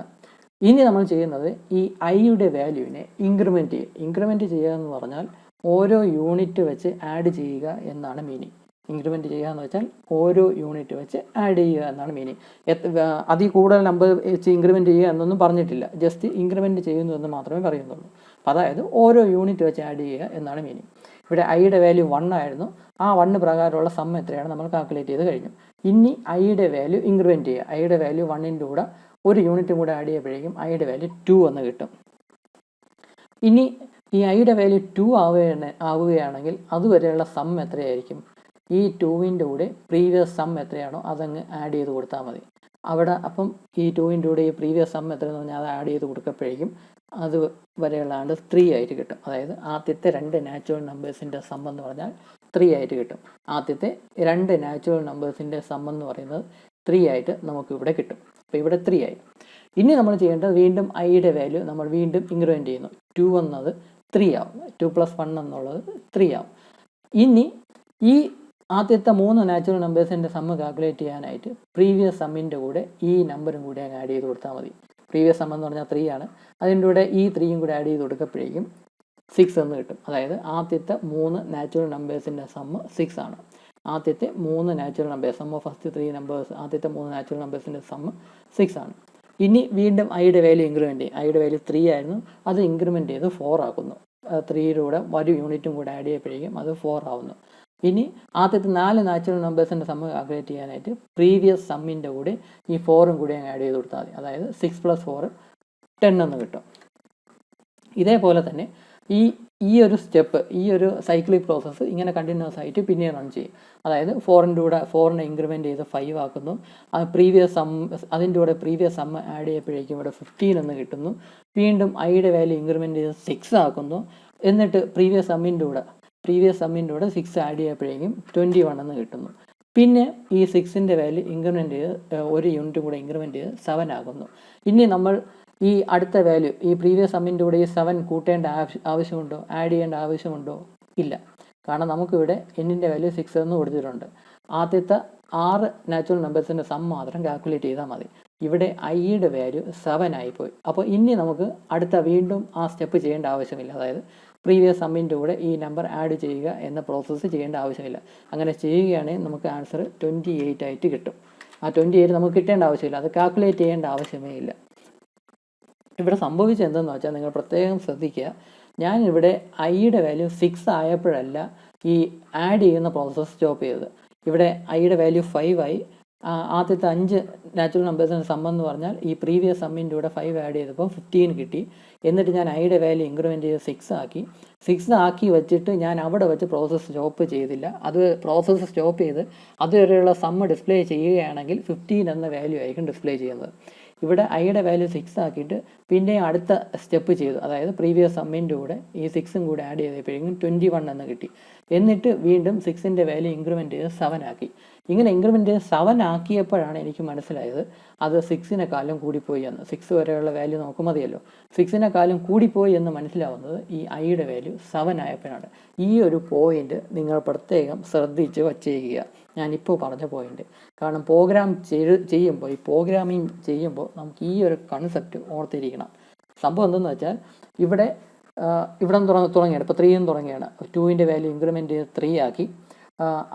ഇനി നമ്മൾ ചെയ്യുന്നത് ഈ ഐയുടെ വാല്യൂവിനെ ഇൻക്രിമെൻറ്റ് ചെയ്യുക. ഇൻക്രിമെൻറ്റ് ചെയ്യുക എന്ന് പറഞ്ഞാൽ ഓരോ യൂണിറ്റ് വെച്ച് ആഡ് ചെയ്യുക എന്നാണ് മീനിങ്. ഇൻക്രിമെൻറ്റ് ചെയ്യുക എന്ന് വെച്ചാൽ ഓരോ യൂണിറ്റ് വെച്ച് ആഡ് ചെയ്യുക എന്നാണ് മീനിങ്. അതിൽ കൂടുതൽ നമ്പർ വെച്ച് ഇൻക്രിമെൻറ്റ് ചെയ്യുക എന്നൊന്നും പറഞ്ഞിട്ടില്ല. ജസ്റ്റ് ഇൻക്രിമെൻറ്റ് ചെയ്യുന്നു എന്ന് മാത്രമേ പറയുന്നുള്ളൂ. അപ്പോൾ അതായത് ഓരോ യൂണിറ്റ് വെച്ച് ആഡ് ചെയ്യുക എന്നാണ് മീനിങ്. ഇവിടെ ഐയുടെ വാല്യൂ 1 ആയിരുന്നു. ആ 1 പ്രകാരമുള്ള സം എത്രയാണ് നമ്മൾ കാൽക്കുലേറ്റ് ചെയ്ത് കഴിഞ്ഞു. ഇനി ഐയുടെ വാല്യൂ ഇൻക്രിമെൻറ്റ് ചെയ്യുക. ഐയുടെ വാല്യൂ 1ൻ്റെ കൂടെ ഒരു യൂണിറ്റും കൂടെ ആഡ് ചെയ്യുമ്പോഴേക്കും ഐയുടെ വാല്യൂ 2 എന്ന് കിട്ടും. ഇനി ഈ ഐയുടെ വാല്യൂ 2 ആവുകയാണെങ്കിൽ അതുവരെയുള്ള സം എത്രയായിരിക്കും? ഈ 2ൻ്റെ കൂടെ പ്രീവിയസ് സം എത്രയാണോ അതങ്ങ് ആഡ് ചെയ്ത് കൊടുത്താൽ മതി. അവിടെ അപ്പം ഈ 2ൻ്റെ കൂടെ ഈ പ്രീവിയസ് സം എത്രയെന്ന് പറഞ്ഞാൽ അത് ആഡ് ചെയ്ത് കൊടുക്കുമ്പോഴേക്കും അത് വരെയുള്ള 3 ആയിട്ട് കിട്ടും. അതായത് ആദ്യത്തെ 2 നാച്ചുറൽ നമ്പേഴ്സിൻ്റെ സം എന്ന് പറഞ്ഞാൽ 3 ആയിട്ട് കിട്ടും. ആദ്യത്തെ 2 നാച്ചുറൽ നമ്പേഴ്സിൻ്റെ സം എന്ന് പറയുന്നത് 3 ആയിട്ട് നമുക്കിവിടെ കിട്ടും. അപ്പോൾ ഇവിടെ 3 ആയി. ഇനി നമ്മൾ ചെയ്യേണ്ടത് വീണ്ടും ഐയുടെ വാല്യൂ നമ്മൾ വീണ്ടും ഇൻക്രിമെൻറ്റ് ചെയ്യുന്നു. 2 എന്നത് 3 ആവും. 2 + 1 എന്നുള്ളത് 3 ആവും. ഇനി ഈ ആദ്യത്തെ 3 നാച്ചുറൽ നമ്പേഴ്സിൻ്റെ സമ്മ് കാൽക്കുലേറ്റ് ചെയ്യാനായിട്ട് പ്രീവിയസ് സമ്മിൻ്റെ കൂടെ ഈ നമ്പറും കൂടി അങ്ങ് ആഡ് ചെയ്ത് കൊടുത്താൽ മതി. പ്രീവിയസ് സം എന്ന് പറഞ്ഞാൽ 3 ആണ്. അതിൻ്റെ കൂടെ ഈ 3യും കൂടെ ആഡ് ചെയ്ത് കൊടുക്കപ്പോഴേക്കും 6 എന്ന് കിട്ടും. അതായത് ആദ്യത്തെ 3 നാച്ചുറൽ നമ്പേഴ്സിൻ്റെ സമ്മ് 6 ആണ്. ആദ്യത്തെ 3 natural numbers, sum of first 3 numbers, ആദ്യത്തെ 3 നാച്ചുറൽ നമ്പേഴ്സിൻ്റെ സമ്മ് 6 ആണ്. ഇനി വീണ്ടും ഐയുടെ വാല്യൂ ഇൻക്രിമെൻറ്റ് ചെയ്യും. ഐയുടെ വാല്യൂ 3 ആയിരുന്നു. അത് ഇൻക്രിമെൻറ്റ് ചെയ്ത് 4 ആക്കുന്നു. 3യുടെ കൂടെ ഒരു യൂണിറ്റും കൂടെ ആഡ് ചെയ്യുമ്പോഴേക്കും അത് 4 ആവുന്നു. ഇനി ആദ്യത്തെ 4 നാച്ചുറൽ നമ്പേഴ്സിൻ്റെ സമ്മ് കാൽക്കുലേറ്റ് ചെയ്യാനായിട്ട് പ്രീവിയസ് സമ്മിൻ്റെ കൂടെ ഈ 4ഉം കൂടി അങ്ങ് ആഡ് ചെയ്ത് കൊടുത്താൽ മതി. അതായത് 6 + 4 10 എന്ന് കിട്ടും. ഇതേപോലെ തന്നെ ഈ ഒരു സ്റ്റെപ്പ്, ഈ ഒരു സൈക്ലിക് പ്രോസസ്സ് ഇങ്ങനെ കണ്ടിന്യൂസ് ആയിട്ട് പിന്നെ റൺ ചെയ്യും. അതായത് 4ൻ്റെ കൂടെ 4നെ ഇൻക്രിമെൻറ്റ് ചെയ്ത് 5 ആക്കുന്നു. അതിൻ്റെ കൂടെ പ്രീവിയസ് സം ആഡ് ചെയ്യുമ്പോഴേക്കും ഇവിടെ 15 എന്ന് കിട്ടുന്നു. വീണ്ടും ഐയുടെ വാല്യൂ ഇൻക്രിമെൻറ്റ് ചെയ്ത് 6 ആക്കുന്നു. എന്നിട്ട് പ്രീവിയസ് സമ്മിൻ്റെ കൂടെ 6 ആഡ് ചെയ്യുമ്പോഴേക്കും 21 എന്ന് കിട്ടുന്നു. പിന്നെ ഈ 6ൻ്റെ വാല്യൂ ഇൻക്രിമെൻറ്റ് ചെയ്ത് ഒരു യൂണിറ്റും കൂടെ ഇൻക്രിമെൻറ്റ് ചെയ്ത് 7 ആകുന്നു. ഇനി നമ്മൾ ഈ അടുത്ത വാല്യൂ ഈ പ്രീവിയസ് സമ്മിൻ്റെ കൂടെ ഈ 7 കൂട്ടേണ്ട ആവശ്യമുണ്ടോ, ആഡ് ചെയ്യേണ്ട ആവശ്യമുണ്ടോ? ഇല്ല. കാരണം നമുക്കിവിടെ എന്നിൻ്റെ വാല്യൂ 6 എന്ന് കൊടുത്തിട്ടുണ്ട്. ആദ്യത്തെ 6 നാച്ചുറൽ നമ്പേഴ്സിൻ്റെ സം മാത്രം കാൽക്കുലേറ്റ് ചെയ്താൽ മതി. ഇവിടെ ഐയുടെ വാല്യൂ 7 ആയിപ്പോയി. അപ്പോൾ ഇനി നമുക്ക് വീണ്ടും ആ സ്റ്റെപ്പ് ചെയ്യേണ്ട ആവശ്യമില്ല. അതായത് പ്രീവിയസ് സമ്മിൻ്റെ കൂടെ ഈ നമ്പർ ആഡ് ചെയ്യുക എന്ന പ്രോസസ്സ് ചെയ്യേണ്ട ആവശ്യമില്ല. അങ്ങനെ ചെയ്യുകയാണെങ്കിൽ നമുക്ക് ആൻസർ 28 ആയിട്ട് കിട്ടും. ആ 28 നമുക്ക് കിട്ടേണ്ട ആവശ്യമില്ല. അത് കാൽക്കുലേറ്റ് ചെയ്യേണ്ട ആവശ്യമേ ഇല്ല. ഇവിടെ സംഭവിച്ചത് എന്തെന്ന് വെച്ചാൽ നിങ്ങൾ പ്രത്യേകം ശ്രദ്ധിക്കുക. ഞാനിവിടെ ഐയുടെ വാല്യൂ 6 ആയപ്പോഴല്ല ഈ ആഡ് ചെയ്യുന്ന പ്രോസസ്സ് സ്റ്റോപ്പ് ചെയ്തത്. ഇവിടെ ഐയുടെ വാല്യൂ 5 ആയി. ആദ്യത്തെ 5 നാച്ചുറൽ നമ്പേഴ്സിൻ്റെ സം എന്ന് പറഞ്ഞാൽ ഈ പ്രീവിയസ് സമ്മിൻ്റെ കൂടെ 5 ആഡ് ചെയ്തപ്പോൾ 15 കിട്ടി. എന്നിട്ട് ഞാൻ ഐയുടെ വാല്യൂ ഇൻക്രിമെൻറ്റ് ചെയ്ത് 6 ആക്കി വെച്ചിട്ട് ഞാൻ അവിടെ വെച്ച് പ്രോസസ്സ് സ്റ്റോപ്പ് ചെയ്തില്ല. അത് പ്രോസസ്സ് സ്റ്റോപ്പ് ചെയ്ത് അതുവരെയുള്ള സമ്മ് ഡിസ്പ്ലേ ചെയ്യുകയാണെങ്കിൽ 15 എന്ന വാല്യൂ ആയിരിക്കും ഡിസ്പ്ലേ ചെയ്യുന്നത്. ഇവിടെ ഐയുടെ വാല്യൂ 6 ആക്കിയിട്ട് പിന്നെ അടുത്ത സ്റ്റെപ്പ് ചെയ്തു, അതായത് പ്രീവിയസ് സമ്മിൻ്റെ കൂടെ ഈ 6ഉം കൂടെ ആഡ് ചെയ്തപ്പോഴേക്കും 21 എന്ന് കിട്ടി. എന്നിട്ട് വീണ്ടും 6ൻ്റെ വാല്യൂ ഇൻക്രിമെൻറ്റ് ചെയ്ത് 7 ആക്കി. ഇങ്ങനെ ഇൻക്രിമെൻറ്റ് ചെയ്ത് 7 ആക്കിയപ്പോഴാണ് എനിക്ക് മനസ്സിലായത് അത് 6നെക്കാളും കൂടിപ്പോയി എന്ന്. 6 വരെയുള്ള വാല്യൂ നമുക്ക് മതിയല്ലോ. 6നെക്കാളും കൂടിപ്പോയി എന്ന് മനസ്സിലാവുന്നത് ഈ ഐയുടെ വാല്യൂ 7 ആയപ്പോഴാണ്. ഈ ഒരു പോയിന്റ് നിങ്ങൾ പ്രത്യേകം ശ്രദ്ധിച്ച് വച്ചേക്കുക, ഞാനിപ്പോൾ പറഞ്ഞ പോയിന്റ്. കാരണം പ്രോഗ്രാം ചെയ്യുമ്പോൾ ഈ പ്രോഗ്രാമിങ് ചെയ്യുമ്പോൾ നമുക്ക് ഈ ഒരു കൺസെപ്റ്റ് ഓർത്തിരിക്കണം. സംഭവം എന്തെന്ന് വെച്ചാൽ ഇവിടെ തുടങ്ങിയാണ്, ഇപ്പോൾ 3 തുടങ്ങിയാണ്. 2ൻ്റെ വാല്യൂ ഇൻക്രിമെൻറ്റ് ചെയ്ത് 3 ആക്കി,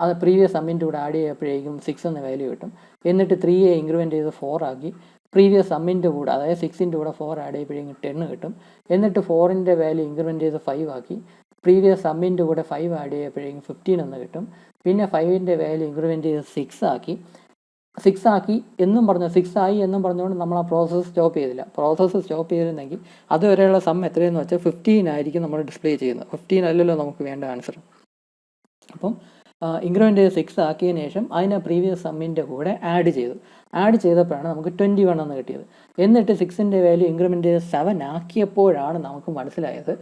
അത് പ്രീവിയസ് സമ്മിൻ്റെ കൂടെ ആഡ് ചെയ്യുമ്പോഴേക്കും 6 എന്ന വാല്യൂ കിട്ടും. എന്നിട്ട് 3യെ ഇൻക്രിമെൻറ്റ് ചെയ്ത് 4 ആക്കി, പ്രീവിയസ് സമ്മിൻ്റെ കൂടെ അതായത് 6ൻ്റെ കൂടെ 4 ആഡ് ചെയ്യുമ്പോഴേക്കും 10 കിട്ടും. എന്നിട്ട് 4ൻ്റെ വാല്യൂ ഇൻക്രിമെൻറ്റ് ചെയ്ത് 5 ആക്കി, പ്രീവിയസ് സമ്മിൻ്റെ കൂടെ 5 ആഡ് ചെയ്യുമ്പോഴേക്കും 15 എന്ന് കിട്ടും. പിന്നെ 5ൻ്റെ വാല്യൂ ഇൻക്രിമെൻറ്റ് ചെയ്ത് 6 ആക്കി എന്നും പറഞ്ഞു, 6 ആയി എന്നും പറഞ്ഞുകൊണ്ട് നമ്മൾ ആ പ്രോസസ്സ് സ്റ്റോപ്പ് ചെയ്തില്ല. പ്രോസസ്സ് സ്റ്റോപ്പ് ചെയ്തിരുന്നെങ്കിൽ അതുവരെയുള്ള സം എത്രയെന്ന് വെച്ചാൽ 15 ആയിരിക്കും നമ്മൾ ഡിസ്പ്ലേ ചെയ്യുന്നത്. 15 അല്ലല്ലോ നമുക്ക് വേണ്ട ആൻസർ. അപ്പം ഇൻക്രിമെൻറ്റ് ചെയ്ത് 6 ആക്കിയതിന് ശേഷം അതിനെ പ്രീവിയസ് സമ്മിൻ്റെ കൂടെ ആഡ് ചെയ്തപ്പോഴാണ് നമുക്ക് 21 എന്ന് കിട്ടിയത്. എന്നിട്ട് 6ൻ്റെ വാല്യൂ ഇൻക്രിമെൻറ്റ് ചെയ്ത് 7 ആക്കിയപ്പോഴാണ് നമുക്ക് മനസ്സിലായത്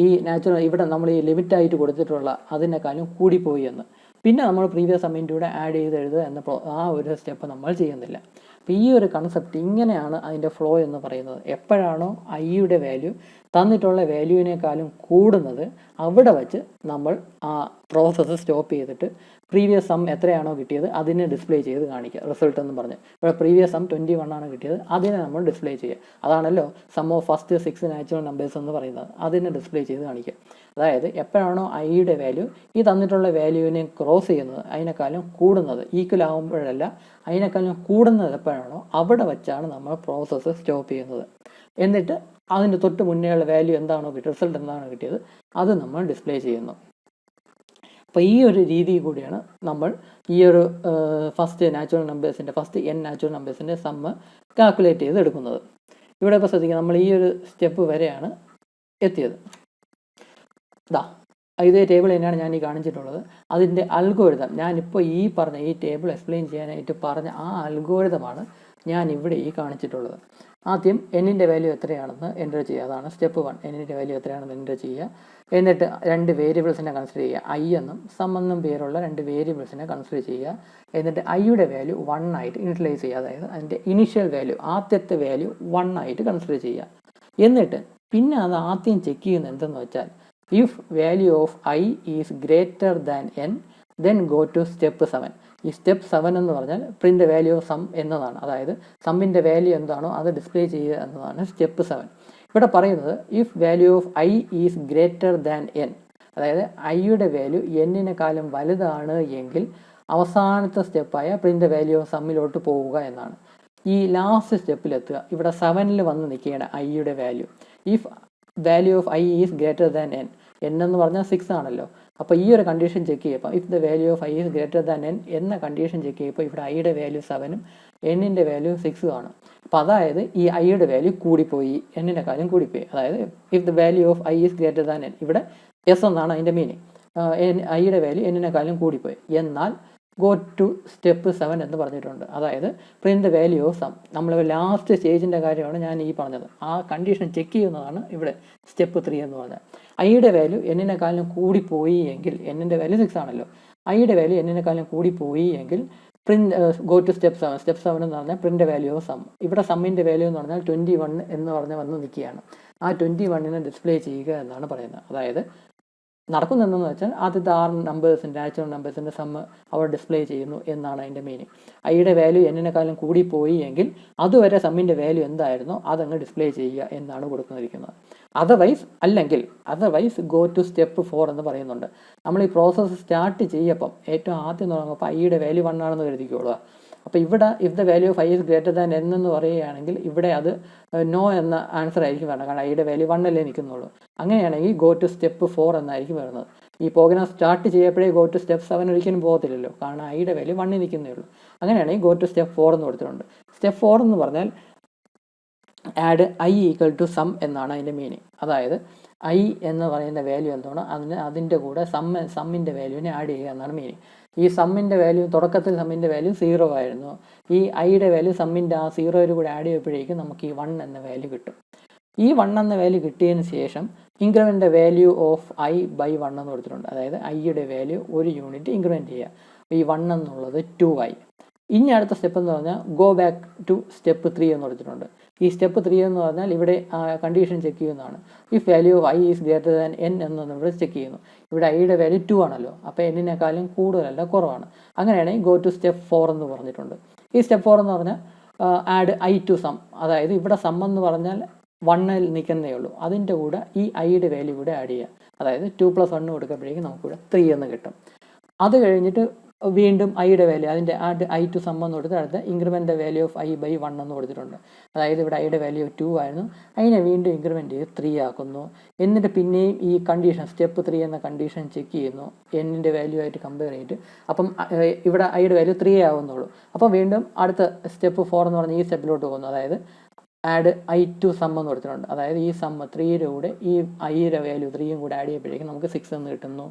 ഈ നാച്ചുറൽ ഇവിടെ നമ്മൾ ഈ ലിമിറ്റായിട്ട് കൊടുത്തിട്ടുള്ള അതിനേക്കാളും കൂടിപ്പോയി എന്ന്. പിന്നെ നമ്മൾ പ്രീവിയസ് സമ്മിൻ്റെ കൂടെ ആഡ് ചെയ്ത് എഴുതുക എന്ന ആ ഒരു സ്റ്റെപ്പ് നമ്മൾ ചെയ്യുന്നില്ല. അപ്പോൾ ഈ ഒരു കൺസെപ്റ്റ് ഇങ്ങനെയാണ് അതിൻ്റെ ഫ്ലോ എന്ന് പറയുന്നത്. എപ്പോഴാണോ ഐയുടെ വാല്യൂ തന്നിട്ടുള്ള വാല്യൂവിനേക്കാളും കൂടുന്നത് അവിടെ വച്ച് നമ്മൾ ആ പ്രോസസ്സ് സ്റ്റോപ്പ് ചെയ്തിട്ട് പ്രീവിയസ് സം എത്രയാണോ കിട്ടിയത് അതിനെ ഡിസ്പ്ലേ ചെയ്ത് കാണിക്കുക, റിസൾട്ട് എന്ന് പറഞ്ഞ്. ഇവിടെ പ്രീവിയസ് സം 21 ആണ് കിട്ടിയത്, അതിനെ നമ്മൾ ഡിസ്പ്ലേ ചെയ്യുക. അതാണല്ലോ sum of first 6 natural numbers എന്ന് പറയുന്നത്, അതിനെ ഡിസ്പ്ലേ ചെയ്ത് കാണിക്കുക. അതായത് എപ്പോഴാണോ ഐയുടെ വാല്യൂ ഈ തന്നിട്ടുള്ള വാല്യൂവിനെ ക്രോസ് ചെയ്യുന്നത്, അതിനേക്കാളും കൂടുന്നത്, ഈക്വൽ ആകുമ്പോഴല്ല അതിനേക്കാളും കൂടുന്നത് എപ്പോഴാണോ അവിടെ വെച്ചാണ് നമ്മൾ പ്രോസസ്സ് സ്റ്റോപ്പ് ചെയ്യുന്നത്. എന്നിട്ട് അതിൻ്റെ തൊട്ട് മുന്നേയുള്ള വാല്യൂ എന്താണോ കിട്ടിയത്, റിസൾട്ട് എന്താണോ കിട്ടിയത് അത് നമ്മൾ ഡിസ്പ്ലേ ചെയ്യുന്നു. അപ്പോൾ ഈ ഒരു രീതി കൂടിയാണ് നമ്മൾ ഈ ഒരു ഫസ്റ്റ് നാച്ചുറൽ നമ്പേഴ്സിൻ്റെ ഫസ്റ്റ് n നാച്ചുറൽ നമ്പേഴ്സിൻ്റെ സമ്മ് കാൽക്കുലേറ്റ് ചെയ്ത് എടുക്കുന്നത്. ഇവിടെ ഇപ്പോൾ ശ്രദ്ധിക്കുക, നമ്മൾ ഈ ഒരു സ്റ്റെപ്പ് വരെയാണ് എത്തിയത്. ഇതേ ടേബിൾ തന്നെയാണ് ഞാൻ ഈ കാണിച്ചിട്ടുള്ളത്. അതിൻ്റെ അൽഗോരിതം ഞാനിപ്പോൾ ഈ പറഞ്ഞ ഈ ടേബിൾ എക്സ്പ്ലെയിൻ ചെയ്യാനായിട്ട് പറഞ്ഞ ആ അൽഗോരിതമാണ് ഞാൻ ഇവിടെ ഈ കാണിച്ചിട്ടുള്ളത്. ആദ്യം എന്നിൻ്റെ വാല്യൂ എത്രയാണെന്ന് എൻ്റർ ചെയ്യുക, അതാണ് സ്റ്റെപ്പ് 1. എന്നിൻ്റെ വാല്യൂ എത്രയാണെന്ന് എൻ്റർ ചെയ്യുക. എന്നിട്ട് 2 വേരിയബിൾസിനെ കൺസിഡർ ചെയ്യുക, ഐ എന്നും സം എന്നും പേരുള്ള 2 വേരിയബിൾസിനെ കൺസിഡർ ചെയ്യുക. എന്നിട്ട് ഐയുടെ വാല്യൂ 1 ആയിട്ട് ഇനിഷ്യലൈസ് ചെയ്യുക, അതായത് അതിൻ്റെ ഇനിഷ്യൽ വാല്യൂ ആദ്യത്തെ വാല്യൂ 1 ആയിട്ട് കൺസിഡർ ചെയ്യുക. എന്നിട്ട് പിന്നെ അത് ആദ്യം ചെക്ക് ചെയ്യുന്നത് എന്തെന്ന് വെച്ചാൽ if value of I is greater than n then go to step 7. ഈ സ്റ്റെപ്പ് 7 എന്ന് പറഞ്ഞാൽ പ്രിൻ്റ് വാല്യൂ ഓഫ് സം എന്നതാണ്, അതായത് സമ്മിൻ്റെ വാല്യൂ എന്താണോ അത് ഡിസ്പ്ലേ ചെയ്യുക എന്നതാണ് സ്റ്റെപ്പ് 7. ഇവിടെ പറയുന്നത് if value of I is greater than n, അതായത് ഐയുടെ വാല്യൂ എന്നിനെക്കാളും വലുതാണ് എങ്കിൽ അവസാനത്തെ സ്റ്റെപ്പായ പ്രിൻ്റ് വാല്യൂ ഓഫ് സമ്മിലോട്ട് പോവുക എന്നാണ്. ഈ ലാസ്റ്റ് സ്റ്റെപ്പിലെത്തുക, ഇവിടെ 7ൽ വന്ന് നിൽക്കുകയാണ് ഐയുടെ value. If value of I is greater than n എന്ന് പറഞ്ഞാൽ 6 ആണല്ലോ. അപ്പോൾ ഈ ഒരു കണ്ടീഷൻ ചെക്ക് ചെയ്യുമ്പോൾ if the value of I is greater than n എന്ന കണ്ടീഷൻ ചെക്ക് ചെയ്യുമ്പോൾ ഇവിടെ ഐയുടെ വാല്യൂ 7ഉം എന്നിൻ്റെ വാല്യൂ 6ഉം ആണ്. അപ്പോൾ അതായത് ഈ ഐയുടെ വാല്യൂ കൂടിപ്പോയി, എന്നിനെക്കാളും കൂടിപ്പോയി. അതായത് if the value of I is greater than n, ഇവിടെ എസ് എന്നാണ് അതിൻ്റെ മീനിങ്. ഐയുടെ വാല്യൂ എന്നിനെക്കാളും കൂടിപ്പോയി. എന്നാൽ ഗോ ടു സ്റ്റെപ്പ് 7 എന്ന് പറഞ്ഞിട്ടുണ്ട്, അതായത് പ്രിൻ്റ് വാല്യൂ ഓഫ് സം. നമ്മൾ ലാസ്റ്റ് സ്റ്റേജിൻ്റെ കാര്യമാണ് ഞാൻ ഈ പറഞ്ഞത്. ആ കണ്ടീഷൻ ചെക്ക് ചെയ്യുന്നതാണ് ഇവിടെ സ്റ്റെപ്പ് 3 എന്ന് പറഞ്ഞത്. ഐയുടെ വാല്യൂ എന്നിനെക്കാളും കൂടിപ്പോയി എങ്കിൽ, എന്നിൻ്റെ വാല്യൂ 6 ആണല്ലോ, ഐയുടെ വാല്യൂ എന്നിനെക്കാളും കൂടിപ്പോയി എങ്കിൽ ഗോ ടു സ്റ്റെപ്പ് 7. സ്റ്റെപ്പ് 7 എന്ന് പറഞ്ഞാൽ പ്രിൻ്റ് വാല്യൂ ഓഫ് സം. ഇവിടെ സമ്മിൻ്റെ വാല്യൂ എന്ന് പറഞ്ഞാൽ 21 എന്ന് പറഞ്ഞാൽ വന്ന് നിൽക്കുകയാണ്. ആ 21നെ ഡിസ്പ്ലേ ചെയ്യുക എന്നാണ് പറയുന്നത്. അതായത് നടക്കുന്നതെന്ന് വെച്ചാൽ ആദ്യത്തെ 6 നമ്പേഴ്സിൻ്റെ നാച്ചുറൽ നമ്പേഴ്സിൻ്റെ സമ്മ് അവർ ഡിസ്പ്ലേ ചെയ്യുന്നു എന്നാണ് അതിൻ്റെ മീനിങ്. ഐയുടെ വാല്യൂ എന്നിനെക്കാളും കൂടിപ്പോയി എങ്കിൽ അതുവരെ സമ്മിൻ്റെ വാല്യൂ എന്തായിരുന്നോ അതങ്ങ് ഡിസ്പ്ലേ ചെയ്യുക എന്നാണ് കൊടുത്തിരിക്കുന്നത്. അതർവൈസ് ഗോ ടു സ്റ്റെപ്പ് 4 എന്ന് പറയുന്നുണ്ട്. നമ്മൾ ഈ പ്രോസസ്സ് സ്റ്റാർട്ട് ചെയ്യപ്പം ഏറ്റവും ആദ്യം തുടങ്ങുമ്പോൾ ഐയുടെ വാല്യൂ 1 ആണെന്ന് കരുതിക്കോളുക. അപ്പോൾ ഇവിടെ if the value of I is greater than n എന്ന് പറയുകയാണെങ്കിൽ ഇവിടെ അത് നോ എന്ന ആൻസർ ആയിരിക്കും വരണം, കാരണം ഐയുടെ വാല്യൂ 1 അല്ലേ നിൽക്കുന്നുള്ളൂ. അങ്ങനെയാണെങ്കിൽ ഗോ ടു സ്റ്റെപ്പ് 4 എന്നായിരിക്കും വരുന്നത്. ഈ പ്രോഗ്രാം സ്റ്റാർട്ട് ചെയ്യപ്പോഴേ ഗോ ടു സ്റ്റെപ്പ് 7 ഒരിക്കലും പോകത്തില്ലല്ലോ, കാരണം ഐയുടെ വാല്യൂ 1 നിൽക്കുന്നേ ഉള്ളൂ. അങ്ങനെയാണെങ്കിൽ ഗോ ടു സ്റ്റെപ്പ് 4 എന്ന് കൊടുത്തിട്ടുണ്ട്. സ്റ്റെപ്പ് 4 എന്ന് പറഞ്ഞാൽ add I equal to sum എന്നാണ് അതിൻ്റെ മീനിങ്. അതായത് I എന്ന് പറയുന്ന വാല്യൂ എന്താണോ അതിൻ്റെ കൂടെ സമ്മിൻ്റെ വാല്യൂവിനെ ആഡ് ചെയ്യുക എന്നാണ് മീനിങ്. ഈ സമ്മിൻ്റെ വാല്യൂ തുടക്കത്തിൽ സമ്മിൻ്റെ വാല്യൂ 0 ആയിരുന്നു. ഈ ഐയുടെ വാല്യൂ സമ്മിൻ്റെ ആ 0 കൂടെ ആഡ് ചെയ്യുമ്പോഴേക്കും നമുക്ക് ഈ 1 എന്ന വാല്യൂ കിട്ടും. ഈ 1 എന്ന വാല്യൂ കിട്ടിയതിന് ശേഷം increment value of I by 1 എന്ന് കൊടുത്തിട്ടുണ്ട്. അതായത് ഐയുടെ വാല്യൂ 1 യൂണിറ്റ് ഇൻക്രിമെൻറ്റ് ചെയ്യുക. ഈ 1 എന്നുള്ളത് 2i. ഇനി അടുത്ത സ്റ്റെപ്പ് എന്ന് പറഞ്ഞാൽ ഗോ ബാക്ക് ടു സ്റ്റെപ്പ് 3 എന്ന് കൊടുത്തിട്ടുണ്ട്. ഈ സ്റ്റെപ്പ് 3 എന്ന് പറഞ്ഞാൽ ഇവിടെ കണ്ടീഷൻ ചെക്ക് ചെയ്യുന്നതാണ്. If value of I is greater than n എന്നൊന്ന് ഇവിടെ ചെക്ക് ചെയ്യുന്നു. ഇവിടെ ഐയുടെ വാല്യൂ 2 ആണല്ലോ, അപ്പോൾ എന്നിനേക്കാളും കൂടുതലല്ല, കുറവാണ്. അങ്ങനെയാണെങ്കിൽ ഗോ ടു സ്റ്റെപ്പ് 4 എന്ന് പറഞ്ഞിട്ടുണ്ട്. ഈ സ്റ്റെപ്പ് 4 എന്ന് പറഞ്ഞാൽ ആഡ് ഐ ടു സം. അതായത് ഇവിടെ സം എന്ന് പറഞ്ഞാൽ 1ൽ നിൽക്കുന്നേ ഉള്ളൂ, അതിൻ്റെ കൂടെ ഈ ഐയുടെ വാല്യൂ കൂടെ ആഡ് ചെയ്യുക. അതായത് 2 + 1 കൊടുക്കുമ്പോഴേക്കും നമുക്കിവിടെ 3 എന്ന് കിട്ടും. അത് കഴിഞ്ഞിട്ട് വീണ്ടും ഐയുടെ വാല്യൂ അതിൻ്റെ ആഡ് ഐ ടു സം എന്ന് കൊടുത്ത് അടുത്ത increment value of I by 1 എന്ന് കൊടുത്തിട്ടുണ്ട്. അതായത് ഇവിടെ ഐയുടെ വാല്യൂ 2 ആയിരുന്നു, അതിനെ വീണ്ടും ഇൻക്രിമെൻ്റ് ചെയ്ത് 3 ആക്കുന്നു. എന്നിട്ട് പിന്നെയും ഈ കണ്ടീഷൻ സ്റ്റെപ്പ് 3 എന്ന കണ്ടീഷൻ ചെക്ക് ചെയ്യുന്നു എന്നിൻ്റെ വാല്യൂ ആയിട്ട് കമ്പയർ ചെയ്തിട്ട്. അപ്പം ഇവിടെ ഐയുടെ വാല്യൂ 3 ആവുന്നുള്ളൂ. അപ്പോൾ വീണ്ടും അടുത്ത സ്റ്റെപ്പ് 4 എന്ന് പറഞ്ഞാൽ ഈ സ്റ്റെപ്പിലോട്ട് പോകുന്നു. അതായത് ആഡ് ഐ ടു സം എന്ന് കൊടുത്തിട്ടുണ്ട്. അതായത് ഈ സം 3യുടെ കൂടെ ഈ ഐയുടെ വാല്യൂ 3യും കൂടെ ആഡ് ചെയ്യുമ്പോഴേക്കും നമുക്ക് 6 എന്ന് കിട്ടുന്നു.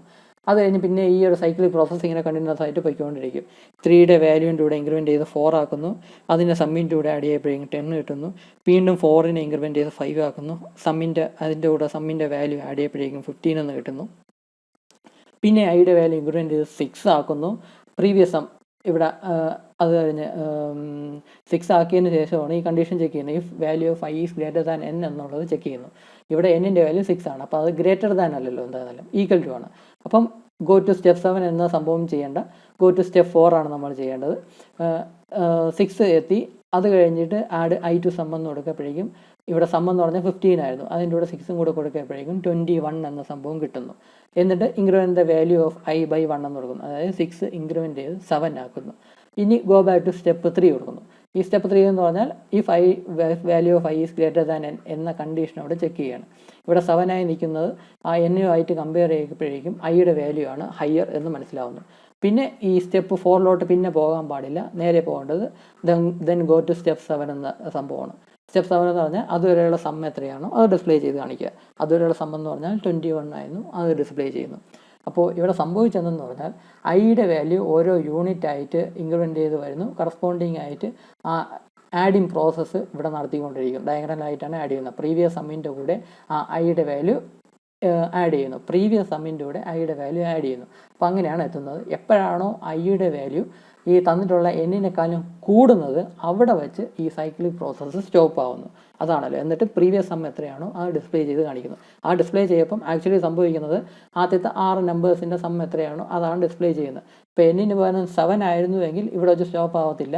അത് കഴിഞ്ഞ് പിന്നെ ഈ ഒരു സൈക്ലിക് പ്രോസസ്സ് ഇങ്ങനെ കണ്ടിന്യൂസ് ആയിട്ട് പോയിക്കൊണ്ടിരിക്കും. 3യുടെ വാല്യൂവിൻ്റെ കൂടെ ഇൻക്രിമെൻറ്റ് ചെയ്ത് 4 ആക്കുന്നു, അതിൻ്റെ സമ്മിൻ്റെ കൂടെ ആഡ് ചെയ്യുമ്പോഴേക്കും 10 കിട്ടുന്നു. വീണ്ടും 4നെ ഇൻക്രിമെൻറ്റ് ചെയ്ത് 5 ആക്കുന്നു, അതിൻ്റെ കൂടെ സമ്മിൻ്റെ വാല്യൂ ആഡ് ചെയ്യുമ്പോഴേക്കും 15 എന്ന് കിട്ടുന്നു. പിന്നെ ഐയുടെ വാല്യൂ ഇൻക്രിമെൻറ്റ് ചെയ്ത് 6 ആക്കുന്നു. പ്രീവിയസ് സം ഇവിടെ അത് കഴിഞ്ഞ് 6 ആക്കിയതിന് ശേഷമാണ് ഈ കണ്ടീഷൻ ചെക്ക് ചെയ്യുന്നത്. If value of I is greater than n എന്നുള്ളത് ചെക്ക് ചെയ്യുന്നു. ഇവിടെ എന്നിൻ്റെ വാല്യൂ 6 ആണ്, അപ്പോൾ അത് ഗ്രേറ്റർ ദാൻ അല്ലല്ലോ, എന്തായാലും ഈക്വൽ ടു ആണ്. അപ്പം ഗോ ടു സ്റ്റെപ്പ് 7 എന്ന സംഭവം ചെയ്യേണ്ട, ഗോ ടു സ്റ്റെപ്പ് 4 ആണ് നമ്മൾ ചെയ്യേണ്ടത്. 6 എത്തി, അത് കഴിഞ്ഞിട്ട് ആഡ് ഐ ടു സം എന്ന് കൊടുക്കപ്പോഴേക്കും ഇവിടെ സം എന്ന് പറഞ്ഞാൽ 15 ആയിരുന്നു, അതിൻ്റെ കൂടെ 6ഉം കൂടെ കൊടുക്കപ്പോഴേക്കും 21 എന്ന സംഭവം കിട്ടുന്നു. എന്നിട്ട് increment the value of I by 1 എന്ന് കൊടുക്കുന്നു. അതായത് 6 ഇൻക്രിമെൻ്റ് ചെയ്ത് 7 ആക്കുന്നു. ഇനി ഗോ ബാക്ക് ടു സ്റ്റെപ്പ് 3 കൊടുക്കുന്നു. ഈ സ്റ്റെപ്പ് 3 എന്ന് പറഞ്ഞാൽ if I value of I is greater than n എന്ന കണ്ടീഷൻ അവിടെ ചെക്ക് ചെയ്യണം. ഇവിടെ 7 ആയി നിൽക്കുന്നത് ആ n-യുമായിട്ട് കമ്പയർ ചെയ്യുമ്പോഴേക്കും ഐയുടെ വാല്യൂ ആണ് ഹയർ എന്ന് മനസ്സിലാവുന്നു. പിന്നെ ഈ സ്റ്റെപ്പ് 4ലോട്ട് പിന്നെ പോകാൻ പാടില്ല, നേരെ പോകേണ്ടത് ദെൻ ഗോ ടു സ്റ്റെപ്പ് 7 എന്ന സംഭവമാണ്. സ്റ്റെപ്പ് 7 എന്ന് പറഞ്ഞാൽ അതുവരെയുള്ള സം എത്രയാണോ അത് ഡിസ്പ്ലേ ചെയ്ത് കാണിക്കുക. അതുവരെയുള്ള സം എന്ന് പറഞ്ഞാൽ 21 ആയിരുന്നു, അത് ഡിസ്പ്ലേ ചെയ്യുന്നു. അപ്പോൾ ഇവിടെ സംഭവിച്ചതെന്ന് പറഞ്ഞാൽ ഐയുടെ വാല്യൂ ഓരോ യൂണിറ്റ് ആയിട്ട് ഇൻക്രിമെൻ്റ് ചെയ്ത് വരുന്നു. കറസ്പോണ്ടിങ് ആയിട്ട് ആ ആഡിങ് പ്രോസസ്സ് ഇവിടെ നടത്തിക്കൊണ്ടിരിക്കും. ഡയഗ്രാമിലായിട്ടാണ് ആഡ് ചെയ്യുന്നത്. പ്രീവിയസ് സമ്മിൻ്റെ കൂടെ ആ ഐയുടെ വാല്യൂ ആഡ് ചെയ്യുന്നു, പ്രീവിയസ് സമ്മിൻ്റെ കൂടെ ഐയുടെ വാല്യൂ ആഡ് ചെയ്യുന്നു. അപ്പോൾ അങ്ങനെയാണ് എത്തുന്നത്. എപ്പോഴാണോ ഐയുടെ വാല്യൂ ഈ തന്നിട്ടുള്ള എന്നിനേക്കാളും കൂടുന്നത് അവിടെ വെച്ച് ഈ സൈക്ലിക് പ്രോസസ്സ് സ്റ്റോപ്പ് ആവുന്നു. അതാണല്ലോ. എന്നിട്ട് പ്രീവിയസ് സം എത്രയാണോ അത് ഡിസ്പ്ലേ ചെയ്ത് കാണിക്കുന്നു. ആ ഡിസ്പ്ലേ ചെയ്യുമ്പം ആക്ച്വലി സംഭവിക്കുന്നത് ആദ്യത്തെ 6 നമ്പേഴ്സിൻ്റെ സം എത്രയാണോ അതാണ് ഡിസ്പ്ലേ ചെയ്യുന്നത്. ഇപ്പോൾ എന്നിന് പകരം 7 ആയിരുന്നുവെങ്കിൽ ഇവിടെ വെച്ച് സ്റ്റോപ്പ് ആവത്തില്ല.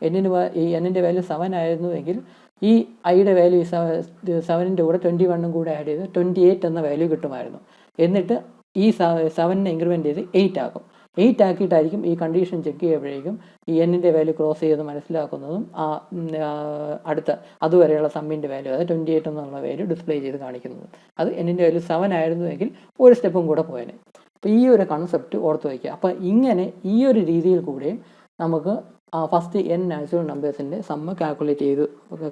എന്നിൻ്റെ വാല്യൂ 7 ആയിരുന്നുവെങ്കിൽ ഈ ഐയുടെ വാല്യൂ 7ൻ്റെ കൂടെ 21ഉം കൂടെ ആഡ് ചെയ്ത് 28 എന്ന വാല്യൂ കിട്ടുമായിരുന്നു. എന്നിട്ട് ഈ 7നെ ഇൻക്രിമെൻറ്റ് ചെയ്ത് 8 ആക്കും. 8 ആക്കിയിട്ടായിരിക്കും ഈ കണ്ടീഷൻ ചെക്ക് ചെയ്യുമ്പോഴേക്കും ഈ എന്നിൻ്റെ വാല്യൂ ക്രോസ് ചെയ്ത് മനസ്സിലാക്കുന്നതും അടുത്ത അതുവരെയുള്ള സമ്മിൻ്റെ വാല്യൂ, അതായത് 28 എന്നുള്ള വാല്യൂ ഡിസ്പ്ലേ ചെയ്ത് കാണിക്കുന്നത്. അത് എന്നിൻ്റെ വാല്യൂ 7 ആയിരുന്നുവെങ്കിൽ ഒരു സ്റ്റെപ്പും കൂടെ പോയേനെ. അപ്പോൾ ഈ ഒരു കൺസെപ്റ്റ് ഓർത്ത് വയ്ക്കുക. അപ്പോൾ ഇങ്ങനെ ഈ ഒരു രീതിയിൽ കൂടെയും നമുക്ക് ഫസ്റ്റ് n നാച്ചുറൽ നമ്പേഴ്സിൻ്റെ സമ്മ് കാൽക്കുലേറ്റ് ചെയ്ത്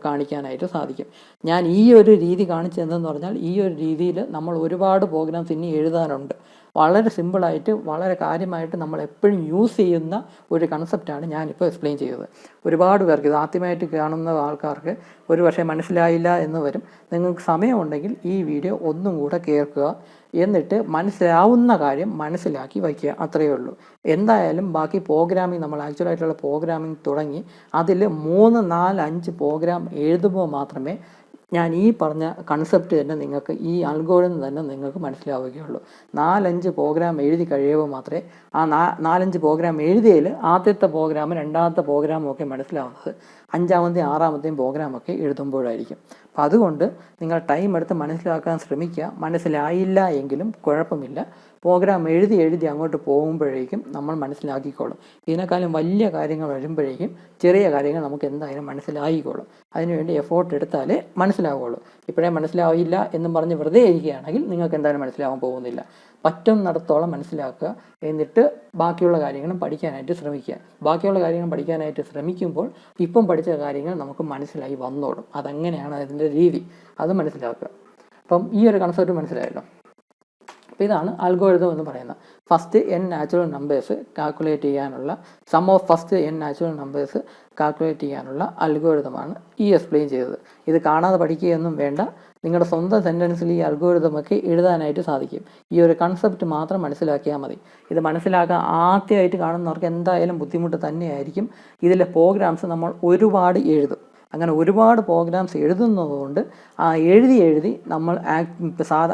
കാണിക്കാനായിട്ട് സാധിക്കും. ഞാൻ ഈ ഒരു രീതി കാണിച്ചതെന്ന് പറഞ്ഞാൽ ഈ ഒരു രീതിയിൽ നമ്മൾ ഒരുപാട് പ്രോഗ്രാംസ് ഇനി എഴുതാനുണ്ട്. വളരെ സിമ്പിളായിട്ട് വളരെ കാര്യമായിട്ട് നമ്മൾ എപ്പോഴും യൂസ് ചെയ്യുന്ന ഒരു കൺസെപ്റ്റാണ് ഞാനിപ്പോൾ എക്സ്പ്ലെയിൻ ചെയ്തത്. ഒരുപാട് പേർക്ക് ഇത് ആദ്യമായിട്ട് കാണുന്ന ആൾക്കാർക്ക് ഒരു പക്ഷേ മനസ്സിലായില്ല എന്ന് വരും. നിങ്ങൾക്ക് സമയമുണ്ടെങ്കിൽ ഈ വീഡിയോ ഒന്നും കൂടെ കേൾക്കുക, എന്നിട്ട് മനസ്സിലാവുന്ന കാര്യം മനസ്സിലാക്കി വയ്ക്കുക, അത്രയേ ഉള്ളൂ. എന്തായാലും ബാക്കി പ്രോഗ്രാമിംഗ് നമ്മൾ ആക്ച്വലായിട്ടുള്ള പ്രോഗ്രാമിംഗ് തുടങ്ങി അതിൽ 3, 4, 5 പ്രോഗ്രാം എഴുതുമ്പോൾ മാത്രമേ ഞാൻ ഈ പറഞ്ഞ കൺസെപ്റ്റ് തന്നെ നിങ്ങൾക്ക് ഈ അൽഗോരിതം തന്നെ നിങ്ങൾക്ക് മനസ്സിലാവുകയുള്ളൂ. 4-5 പ്രോഗ്രാം എഴുതി കഴിയുമ്പോൾ മാത്രമേ ആ 4-5 പ്രോഗ്രാം എഴുതിയതിൽ ആദ്യത്തെ പ്രോഗ്രാമും രണ്ടാമത്തെ പ്രോഗ്രാമും ഒക്കെ മനസ്സിലാവുന്നത് 5-ാമത്തെയും 6-ാമത്തെയും പ്രോഗ്രാമൊക്കെ എഴുതുമ്പോഴായിരിക്കും. അപ്പം അതുകൊണ്ട് നിങ്ങൾ ടൈം എടുത്ത് മനസ്സിലാക്കാൻ ശ്രമിക്കുക. മനസ്സിലായില്ല എങ്കിലും കുഴപ്പമില്ല, പ്രോഗ്രാം എഴുതി അങ്ങോട്ട് പോകുമ്പോഴേക്കും നമ്മൾ മനസ്സിലാക്കിക്കോളും. ഇതിനേക്കാളും വലിയ കാര്യങ്ങൾ വരുമ്പോഴേക്കും ചെറിയ കാര്യങ്ങൾ നമുക്ക് എന്തായാലും മനസ്സിലായിക്കോളും. അതിനുവേണ്ടി എഫോർട്ട് എടുത്താലേ മനസ്സിലാവുകയുള്ളൂ. ഇപ്പോഴേ മനസ്സിലാവില്ല എന്നും പറഞ്ഞ് വെറുതെ ഇരിക്കുകയാണെങ്കിൽ നിങ്ങൾക്ക് എന്തായാലും മനസ്സിലാവാൻ പോകുന്നില്ല. പറ്റുന്നിടത്തോളം മനസ്സിലാക്കുക, എന്നിട്ട് ബാക്കിയുള്ള കാര്യങ്ങളും പഠിക്കാനായിട്ട് ശ്രമിക്കുക. ബാക്കിയുള്ള കാര്യങ്ങൾ പഠിക്കാനായിട്ട് ശ്രമിക്കുമ്പോൾ ഇപ്പം പഠിച്ച കാര്യങ്ങൾ നമുക്ക് മനസ്സിലായി വന്നോളും. അതങ്ങനെയാണ് അതിൻ്റെ രീതി, അത് മനസ്സിലാക്കുക. അപ്പം ഈ ഒരു കൺസെപ്റ്റ് മനസ്സിലായല്ലോ. അപ്പോൾ ഇതാണ് അൽഗോരിതം എന്ന് പറയുന്നത്. First n natural numbers calculate ചെയ്യാനുള്ള sum of first n natural numbers calculate ചെയ്യാനുള്ള അൽഗോരിതമാണ് ഈ എക്സ്പ്ലെയിൻ ചെയ്തത്. ഇത് കാണാതെ പഠിക്കുകയൊന്നും വേണ്ട, നിങ്ങളുടെ സ്വന്തം സെൻറ്റൻസിൽ ഈ അൽഗോരിതമൊക്കെ എഴുതാനായിട്ട് സാധിക്കും. ഈ ഒരു കൺസെപ്റ്റ് മാത്രം മനസ്സിലാക്കിയാൽ മതി. ഇത് മനസ്സിലാക്കാൻ ആദ്യമായിട്ട് കാണുന്നവർക്ക് എന്തായാലും ബുദ്ധിമുട്ട് തന്നെയായിരിക്കും. ഇതിലെ പ്രോഗ്രാംസ് നമ്മൾ ഒരുപാട് എഴുതും. അങ്ങനെ ഒരുപാട് പ്രോഗ്രാംസ് എഴുതുന്നതുകൊണ്ട് എഴുതി നമ്മൾ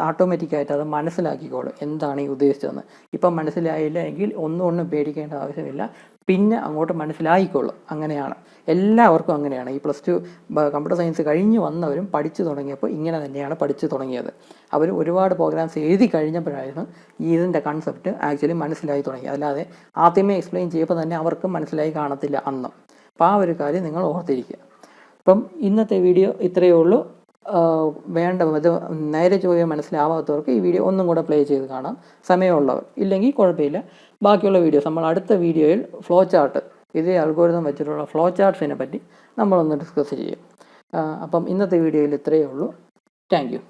ഓട്ടോമാറ്റിക്കായിട്ട് അത് മനസ്സിലാക്കിക്കോളും എന്താണ് ഈ ഉദ്ദേശിച്ചതെന്ന്. ഇപ്പം മനസ്സിലായില്ല എങ്കിൽ ഒന്നും പേടിക്കേണ്ട ആവശ്യമില്ല, പിന്നെ അങ്ങോട്ട് മനസ്സിലായിക്കോളും. അങ്ങനെയാണ്, എല്ലാവർക്കും അങ്ങനെയാണ്. ഈ +2 കമ്പ്യൂട്ടർ സയൻസ് കഴിഞ്ഞ് വന്നവരും പഠിച്ചു തുടങ്ങിയപ്പോൾ ഇങ്ങനെ തന്നെയാണ് പഠിച്ചു തുടങ്ങിയത്. അവർ ഒരുപാട് പ്രോഗ്രാംസ് എഴുതി കഴിഞ്ഞപ്പോഴായിരുന്നു ഇതിൻ്റെ കൺസെപ്റ്റ് ആക്ച്വലി മനസ്സിലായി തുടങ്ങി. അല്ലാതെ ആദ്യമേ എക്സ്പ്ലെയിൻ ചെയ്യുമ്പോൾ തന്നെ അവർക്ക് മനസ്സിലായി കാണത്തില്ല അന്നും. അപ്പോൾ ആ ഒരു കാര്യം നിങ്ങൾ ഓർത്തിരിക്കുക. അപ്പം ഇന്നത്തെ വീഡിയോ ഇത്രയേ ഉള്ളൂ. ഇത് നേരെ ചോദ്യം മനസ്സിലാവാത്തവർക്ക് ഈ വീഡിയോ ഒന്നും കൂടെ പ്ലേ ചെയ്ത് കാണാം, സമയമുള്ളവർ. ഇല്ലെങ്കിൽ കുഴപ്പമില്ല, ബാക്കിയുള്ള വീഡിയോസ് നമ്മൾ അടുത്ത വീഡിയോയിൽ ഫ്ലോ ചാർട്ട്, ഇതേ അൽഗോരിതം വെച്ചിട്ടുള്ള ഫ്ലോ ചാർട്ട്സിനെ പറ്റി നമ്മളൊന്ന് ഡിസ്കസ് ചെയ്യും. അപ്പം ഇന്നത്തെ വീഡിയോയിൽ ഇത്രയേ ഉള്ളൂ. Thank you.